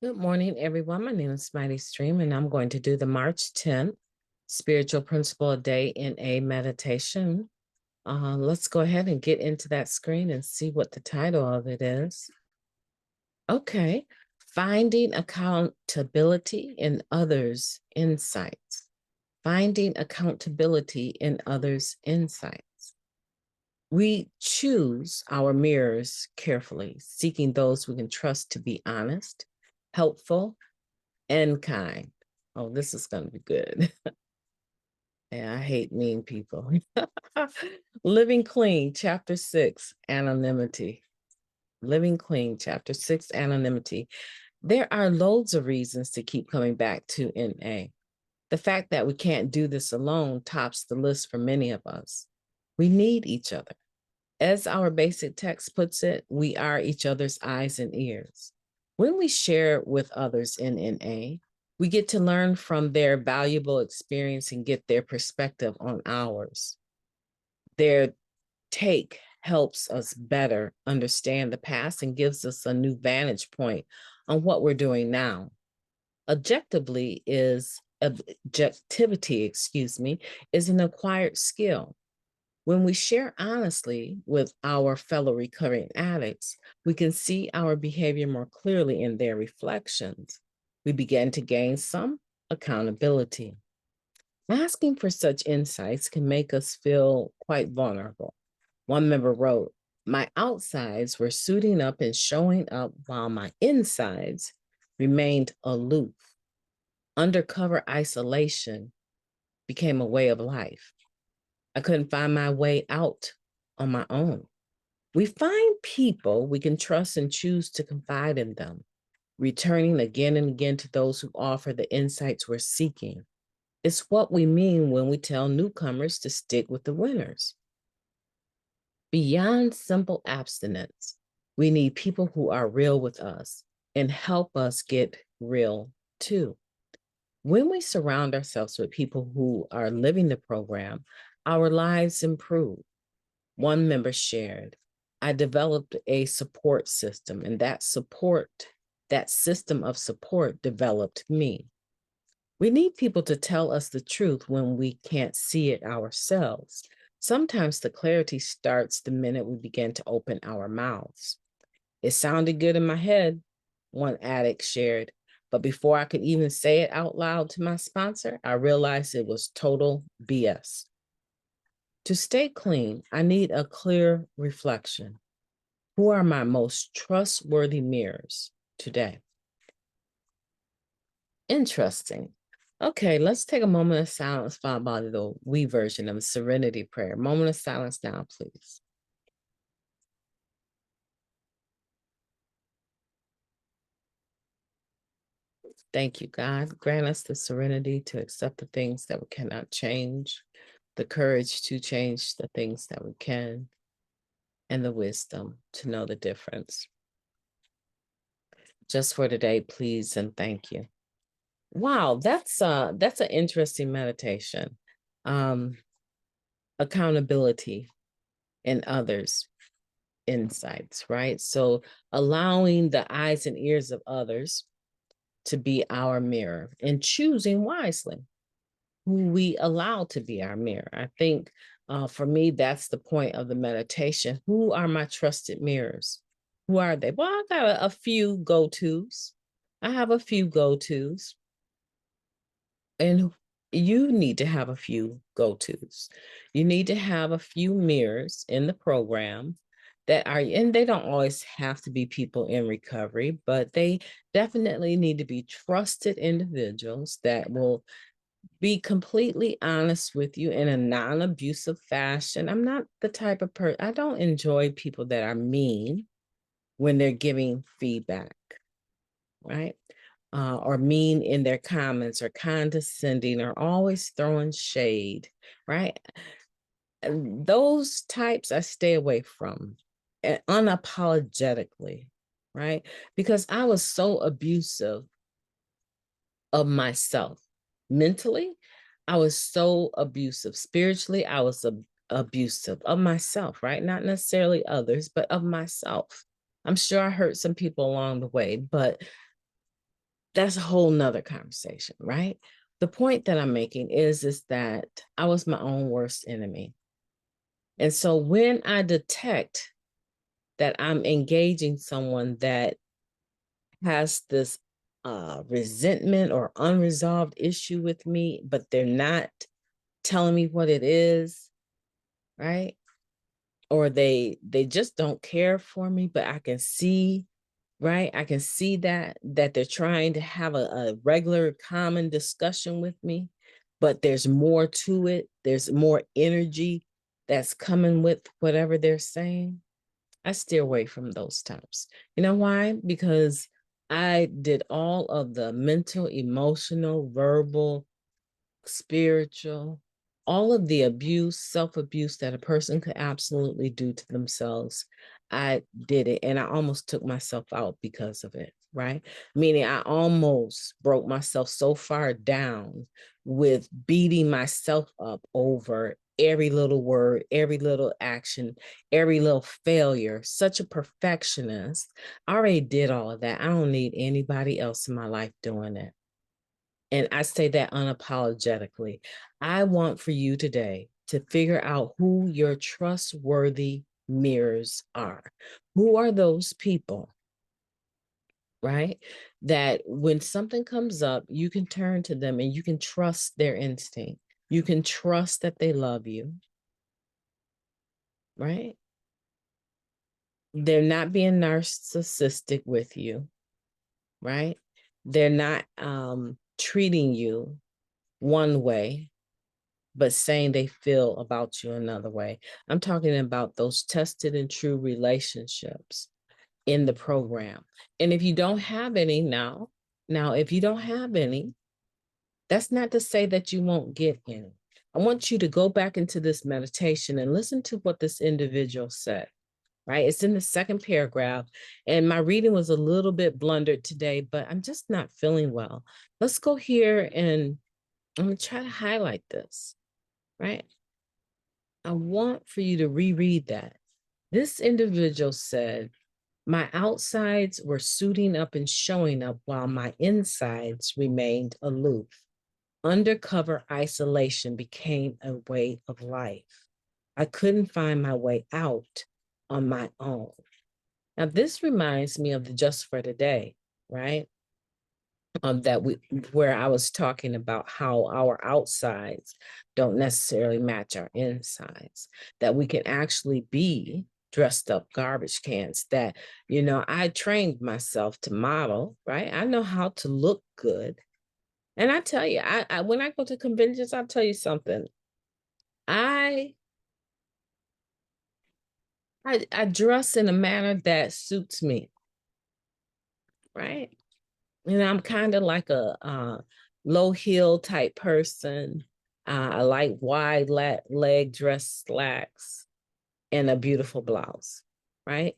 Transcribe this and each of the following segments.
Good morning, everyone. My name is MightyStream, and I'm going to do the March 10th Spiritual Principle a Day in a Meditation. Let's go ahead and get into that screen and see what the title of it is. Okay, Finding Accountability in Others' Insights. Finding accountability in others' insights. We choose our mirrors carefully, seeking those we can trust to be honest, helpful, and kind. Oh, this is going to be good. Yeah, I hate mean people. Living Clean, Chapter 6, Anonymity. Living Clean, Chapter 6, Anonymity. There are loads of reasons to keep coming back to NA. The fact that we can't do this alone tops the list for many of us. We need each other. As our basic text puts it, we are each other's eyes and ears. When we share with others in NA, we get to learn from their valuable experience and get their perspective on ours. Their take helps us better understand the past and gives us a new vantage point on what we're doing now. Objectivity, is an acquired skill. When we share honestly with our fellow recurring addicts, we can see our behavior more clearly in their reflections. We begin to gain some accountability. Asking for such insights can make us feel quite vulnerable. One member wrote, "My outsides were suiting up and showing up while my insides remained aloof. Undercover isolation became a way of life. I couldn't find my way out on my own." We find people we can trust and choose to confide in them, returning again and again to those who offer the insights we're seeking. It's what we mean when we tell newcomers to stick with the winners. Beyond simple abstinence, we need people who are real with us and help us get real too. When we surround ourselves with people who are living the program, our lives improve. One member shared, "I developed a support system, and that system of support developed me." We need people to tell us the truth when we can't see it ourselves. Sometimes the clarity starts the minute we begin to open our mouths. "It sounded good in my head," one addict shared, "but before I could even say it out loud to my sponsor, I realized it was total BS." To stay clean, I need a clear reflection. Who are my most trustworthy mirrors today? Interesting. Okay, let's take a moment of silence followed by the we version of the Serenity Prayer. Moment of silence now, please. Thank you, God. Grant us the serenity to accept the things that we cannot change, the courage to change the things that we can, and the wisdom to know the difference. Just for today, please and thank you. Wow, that's an interesting meditation. Accountability in others' insights, right? So allowing the eyes and ears of others to be our mirror and choosing wisely who we allow to be our mirror. I think for me, that's the point of the meditation. Who are my trusted mirrors? Who are they? Well, I got a few go-tos. I have a few go-tos. And you need to have a few go-tos. You need to have a few mirrors in the program that are, and they don't always have to be people in recovery, but they definitely need to be trusted individuals that will be completely honest with you in a non-abusive fashion. I'm not the type of person, I don't enjoy people that are mean when they're giving feedback, right? Or mean in their comments or condescending or always throwing shade, right? And those types I stay away from unapologetically, right? Because I was so abusive of myself. Mentally, I was so abusive. Spiritually, I was abusive of myself, right? Not necessarily others, but of myself. I'm sure I hurt some people along the way, but that's a whole nother conversation, right? The point that I'm making is that I was my own worst enemy. And so when I detect that I'm engaging someone that has this resentment or unresolved issue with me, but they're not telling me what it is, right? Or they just don't care for me, but I can see, right? I can see that they're trying to have a regular common discussion with me, but there's more to it. There's more energy that's coming with whatever they're saying. I steer away from those types. You know why? Because I did all of the mental, emotional, verbal, spiritual, all of the abuse, self-abuse that a person could absolutely do to themselves. I did it, and I almost took myself out because of it, right? Meaning I almost broke myself so far down with beating myself up over every little word, every little action, every little failure. Such a perfectionist. I already did all of that. I don't need anybody else in my life doing it. And I say that unapologetically. I want for you today to figure out who your trustworthy mirrors are. Who are those people, right? That when something comes up, you can turn to them and you can trust their instinct. You can trust that they love you, right? They're not being narcissistic with you, right? They're not treating you one way but saying they feel about you another way. I'm talking about those tested and true relationships in the program. And if you don't have any now, if you don't have any, that's not to say that you won't get any. I want you to go back into this meditation and listen to what this individual said, right? It's in the second paragraph. And my reading was a little bit blundered today, but I'm just not feeling well. Let's go here and I'm going to try to highlight this, right? I want for you to reread that. This individual said, my outsides were suiting up and showing up while my insides remained aloof. Undercover isolation became a way of life. I couldn't find my way out on my own. Now, this reminds me of the Just for Today, right? That where I was talking about how our outsides don't necessarily match our insides, that we can actually be dressed up garbage cans, that, I trained myself to model, right? I know how to look good. And I tell you, I when I go to conventions, I'll tell you something. I I dress in a manner that suits me, right? I'm kind of like a low heel type person. I like wide leg dress slacks and a beautiful blouse, right?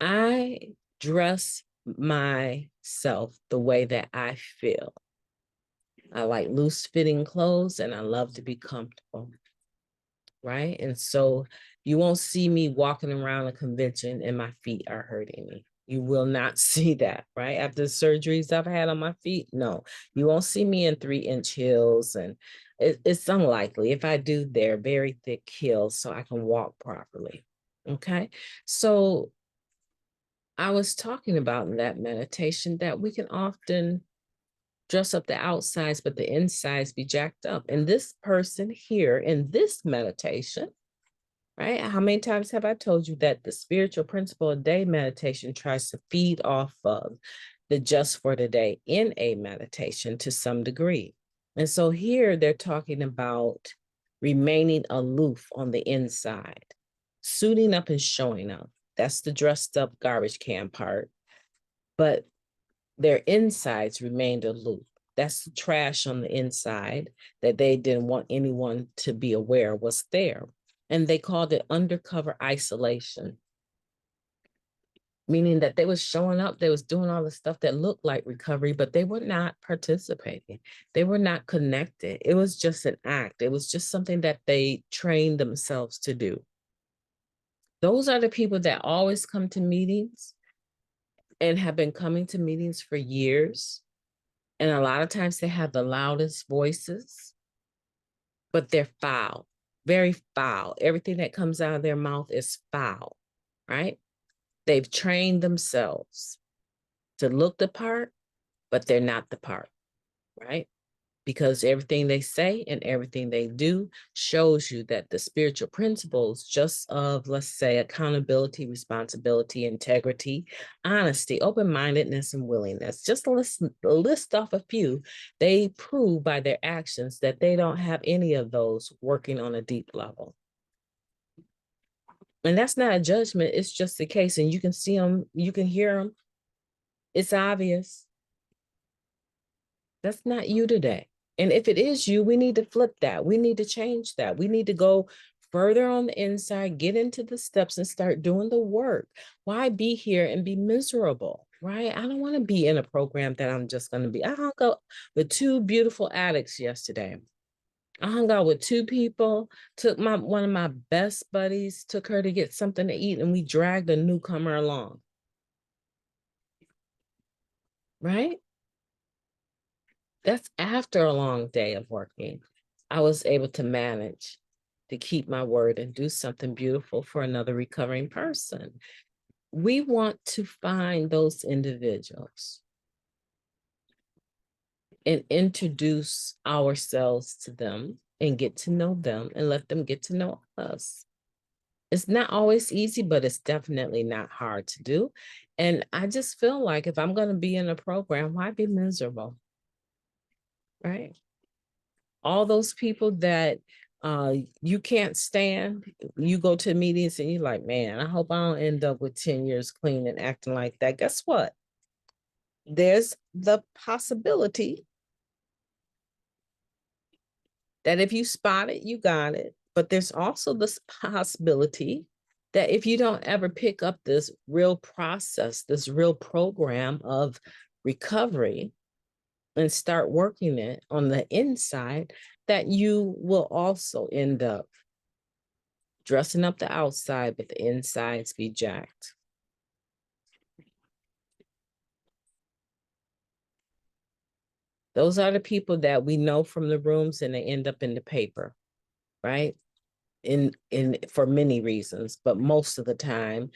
I dress myself the way that I feel. I like loose fitting clothes and I love to be comfortable, right? And so you won't see me walking around a convention and my feet are hurting me. You will not see that, right? After the surgeries I've had on my feet, no, you won't see me in 3-inch heels. And it's unlikely. If I do, they're very thick heels so I can walk properly. Okay. So I was talking about in that meditation that we can often dress up the outsides, but the insides be jacked up. And this person here in this meditation, right? How many times have I told you that the spiritual principle of day meditation tries to feed off of the Just for Today in a meditation to some degree? And so here they're talking about remaining aloof on the inside, suiting up and showing up. That's the dressed up garbage can part. But their insides remained aloof. That's the trash on the inside that they didn't want anyone to be aware was there. And they called it undercover isolation, meaning that they was showing up, they was doing all the stuff that looked like recovery, but they were not participating. They were not connected. It was just an act. It was just something that they trained themselves to do. Those are the people that always come to meetings and have been coming to meetings for years, And a lot of times they have the loudest voices, but they're foul, very foul. Everything that comes out of their mouth is foul, right? They've trained themselves to look the part, but they're not the part, right? Because everything they say and everything they do shows you that the spiritual principles, just of, let's say, accountability, responsibility, integrity, honesty, open-mindedness, and willingness, just to list off a few, they prove by their actions that they don't have any of those working on a deep level. And that's not a judgment, it's just the case. And you can see them, you can hear them. It's obvious. That's not you today. And if it is you, we need to flip that. We need to change that. We need to go further on the inside, get into the steps and start doing the work. Why be here and be miserable, right? I don't want to be in a program that I'm just going to be. I hung out with two beautiful addicts yesterday. I hung out with two people, took one of my best buddies, took her to get something to eat, and we dragged a newcomer along. Right? That's after a long day of working. I was able to manage to keep my word and do something beautiful for another recovering person. We want to find those individuals and introduce ourselves to them and get to know them and let them get to know us. It's not always easy, but it's definitely not hard to do. And I just feel like if I'm going to be in a program, why be miserable? Right? All those people that you can't stand, you go to meetings and you're like, man, I hope I don't end up with 10 years clean and acting like that. Guess what? There's the possibility that if you spot it, you got it. But there's also this possibility that if you don't ever pick up this real process, this real program of recovery and start working it on the inside, that you will also end up dressing up the outside, but the insides be jacked. Those are the people that we know from the rooms and they end up in the paper, right? In for many reasons, but most of the time,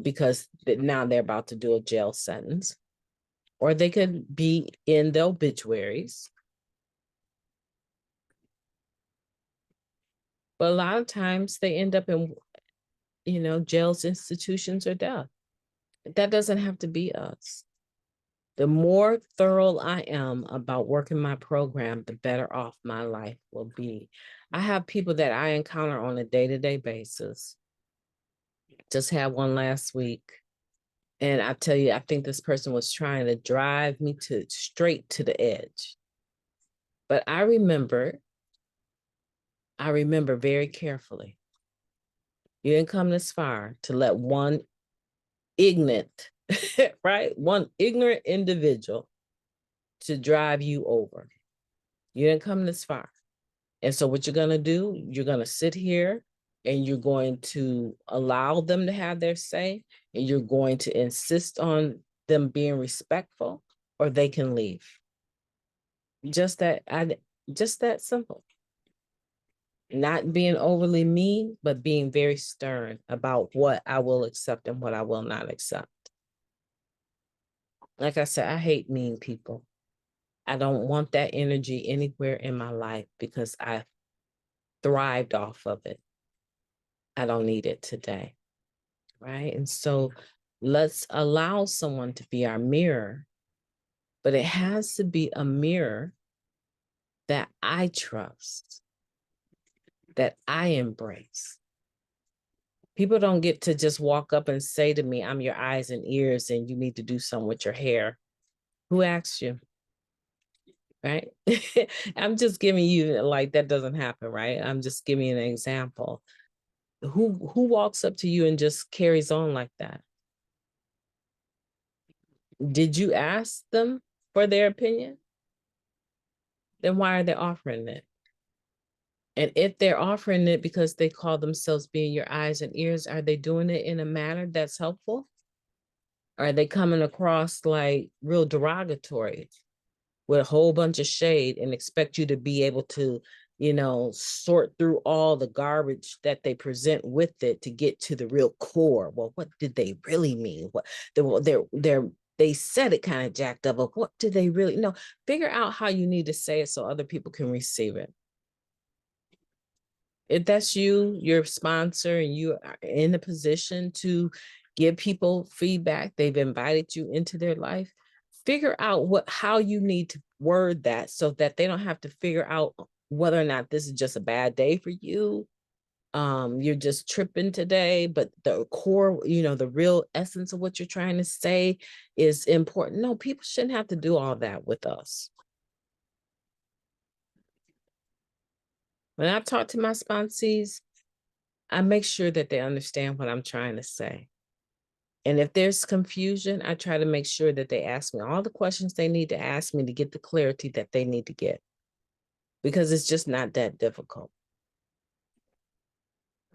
because now they're about to do a jail sentence, or they could be in the obituaries. But a lot of times they end up in, jails, institutions, or death. That doesn't have to be us. The more thorough I am about working my program, the better off my life will be. I have people that I encounter on a day-to-day basis. Just had one last week. And I tell you, I think this person was trying to drive me straight to the edge. But I remember very carefully. You didn't come this far to let one ignorant, right? One ignorant individual to drive you over. You didn't come this far. And so what you're going to do, you're going to sit here and you're going to allow them to have their say, and you're going to insist on them being respectful, or they can leave. Just that simple. Not being overly mean, but being very stern about what I will accept and what I will not accept. Like I said, I hate mean people. I don't want that energy anywhere in my life because I thrived off of it. I don't need it today, right? And so let's allow someone to be our mirror, but it has to be a mirror that I trust, that I embrace. People don't get to just walk up and say to me, I'm your eyes and ears and you need to do something with your hair. Who asked you? Right? I'm just giving you, like, that doesn't happen, right? I'm just giving you an example. Who walks up to you and just carries on like that? Did you ask them for their opinion? Then why are they offering it? And if they're offering it because they call themselves being your eyes and ears, are they doing it in a manner that's helpful? Are they coming across like real derogatory with a whole bunch of shade and expect you to be able to, sort through all the garbage that they present with it to get to the real core. Well, what did they really mean? What they said it kind of jacked up, but what did they really know? Figure out how you need to say it so other people can receive it. If that's you, your sponsor, and you are in a position to give people feedback, they've invited you into their life, figure out how you need to word that so that they don't have to figure out whether or not this is just a bad day for you. You're just tripping today, but the core, the real essence of what you're trying to say is important. No, people shouldn't have to do all that with us. When I talk to my sponsees, I make sure that they understand what I'm trying to say. And if there's confusion, I try to make sure that they ask me all the questions they need to ask me to get the clarity that they need to get, because it's just not that difficult.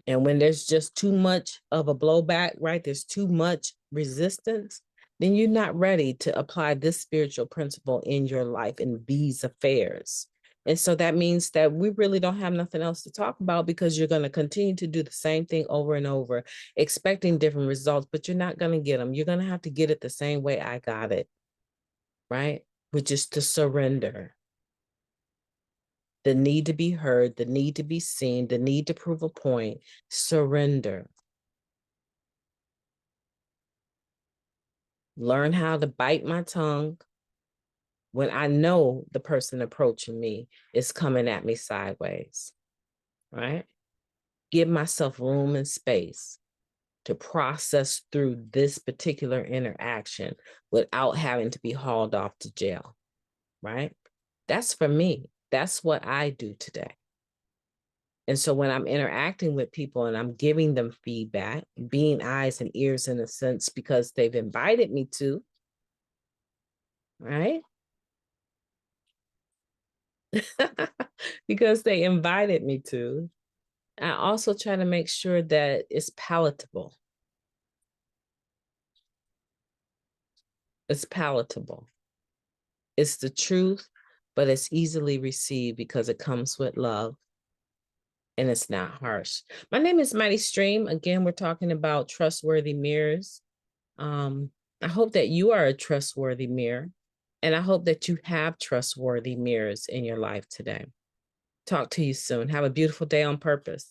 And when there's just too much of a blowback, right? There's too much resistance, then you're not ready to apply this spiritual principle in your life in these affairs. And so that means that we really don't have nothing else to talk about, because you're going to continue to do the same thing over and over, expecting different results, but you're not going to get them. You're going to have to get it the same way I got it, right? Which is to surrender. The need to be heard, the need to be seen, the need to prove a point, surrender. Learn how to bite my tongue when I know the person approaching me is coming at me sideways, right? Give myself room and space to process through this particular interaction without having to be hauled off to jail, right? That's for me. That's what I do today. And so when I'm interacting with people and I'm giving them feedback, being eyes and ears in a sense, because they've invited me to, right? Because they invited me to, I also try to make sure that it's palatable. It's palatable. It's the truth, but it's easily received because it comes with love and it's not harsh. My name is Mighty Stream. Again, we're talking about trustworthy mirrors. I hope that you are a trustworthy mirror, and I hope that you have trustworthy mirrors in your life today. Talk to you soon. Have a beautiful day on purpose.